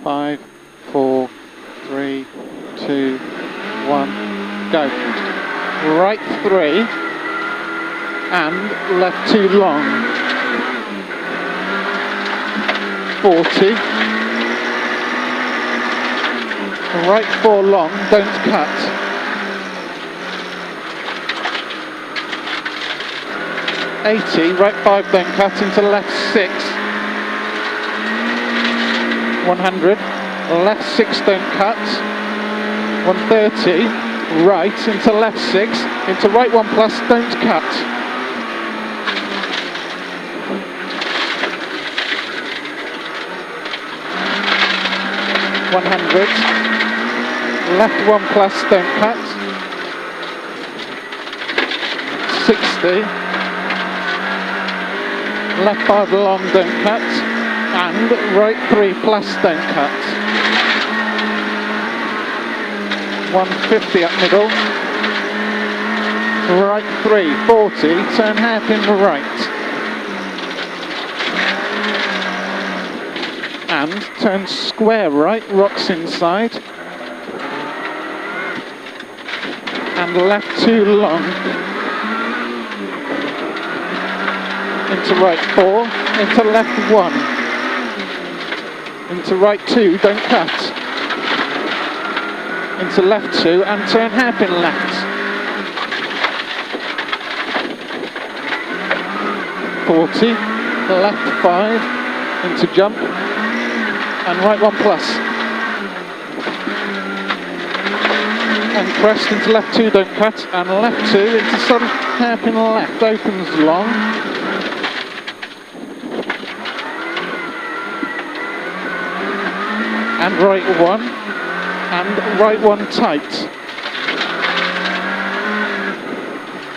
5, 4, 3, 2, 1, go. Right 3 and left 2 long. 40. Right 4 long, don't cut. 80, right 5 don't cut into left 6. 100, left 6 don't cut. 130, right into left 6, into right 1 plus, don't cut. 100, left 1 plus, don't cut. 60, left 5 long, don't cut. And right 3 plus, don't cut. 150 up middle. Right 3, 40, turn hairpin right. And turn square right, rocks inside. And left 2 long. Into right 4, into left 1. Into right 2, don't cut. Into left 2 and turn hairpin left. 40, left 5, into jump. And right 1 plus. And crest into left 2, don't cut. And left 2 into sudden hairpin left, opens long. And right 1. And right 1 tight.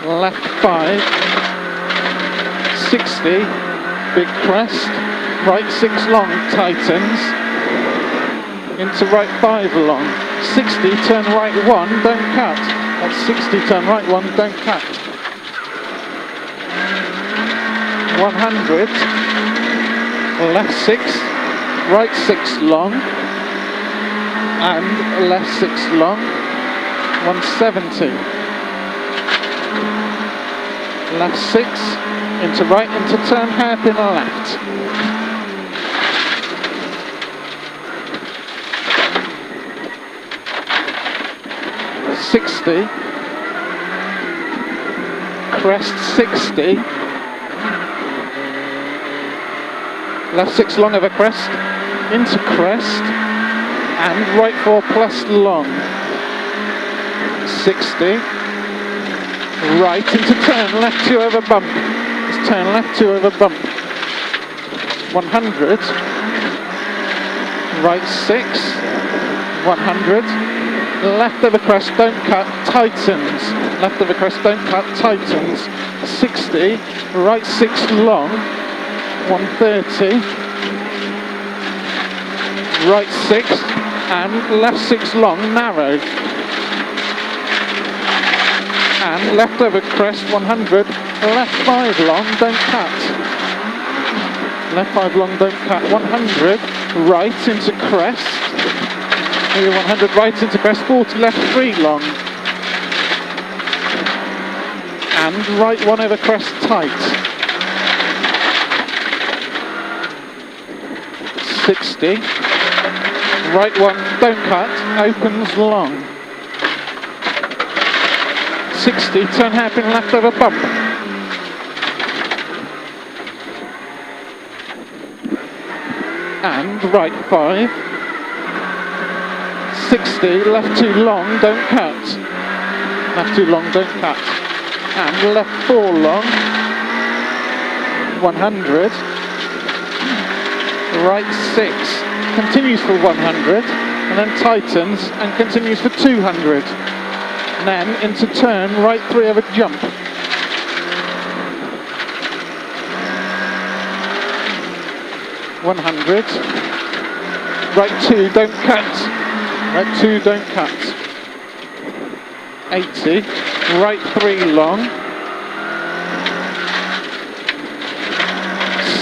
Left 5. 60. Big crest. Right 6 long, tightens. Into right 5 long. 60, turn right 1, don't cut. That's 60, turn right 1, don't cut. 100, left 6, right 6 long, and left 6 long. 170, left 6, into right, into turn hairpin left. 60, crest 60, left 6 long over crest, into crest, and right 4 plus long, 60, right into turn, left 2 over bump, just turn left 2 over bump, 100, right 6, 100, left over crest, don't cut, tightens. Left over crest, don't cut, tightens. 60, right 6 long, 130. Right 6, and left 6 long, narrow. And left over crest, 100. Left 5 long, don't cut. Left 5 long, don't cut. 100, right into crest. 100 right into crest, 40 left 3 long. And right 1 over crest tight. 60. Right 1, don't cut, opens long. 60, turn hairpin left over bump. And right 5. 60, left 2 long, don't cut. Left 2 long, don't cut. And left 4 long. 100. Right 6, continues for 100, and then tightens and continues for 200. And then into turn, right 3 over jump. .100. Right 2, don't cut. Right 2, don't cut. 80. Right 3 long.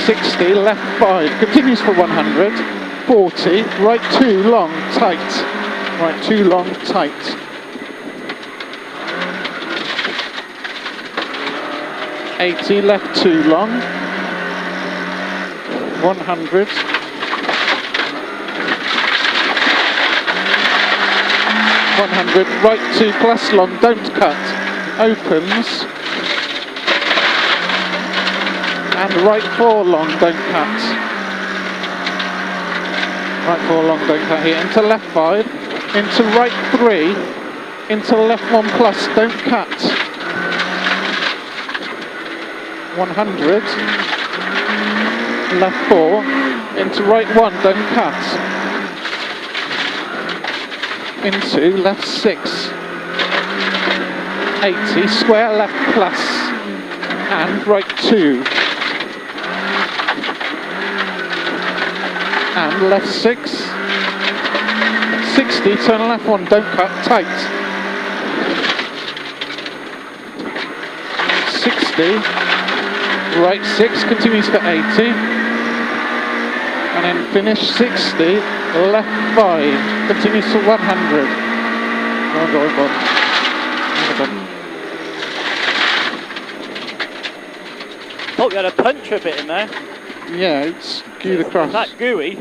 60, left 5, continues for 100. 40, right 2 long, tight. Right 2 long, tight. .80, left 2 long. 100. 100, right 2 plus long, don't cut. Opens. And right 4 long, don't cut. Right 4 long, don't cut here. Into left 5. Into right 3. Into left 1 plus, don't cut. 100. Left 4. Into right 1, don't cut. Into left 6. 80. Square left plus. And right 2. And left 6, 60, turn left 1, don't cut, tight. 60, right 6, continues for 80. And then finish 60, left 5, continues to 100. Go on. Oh, you had a punch a bit in there. Yeah, it's gooey across. That gooey.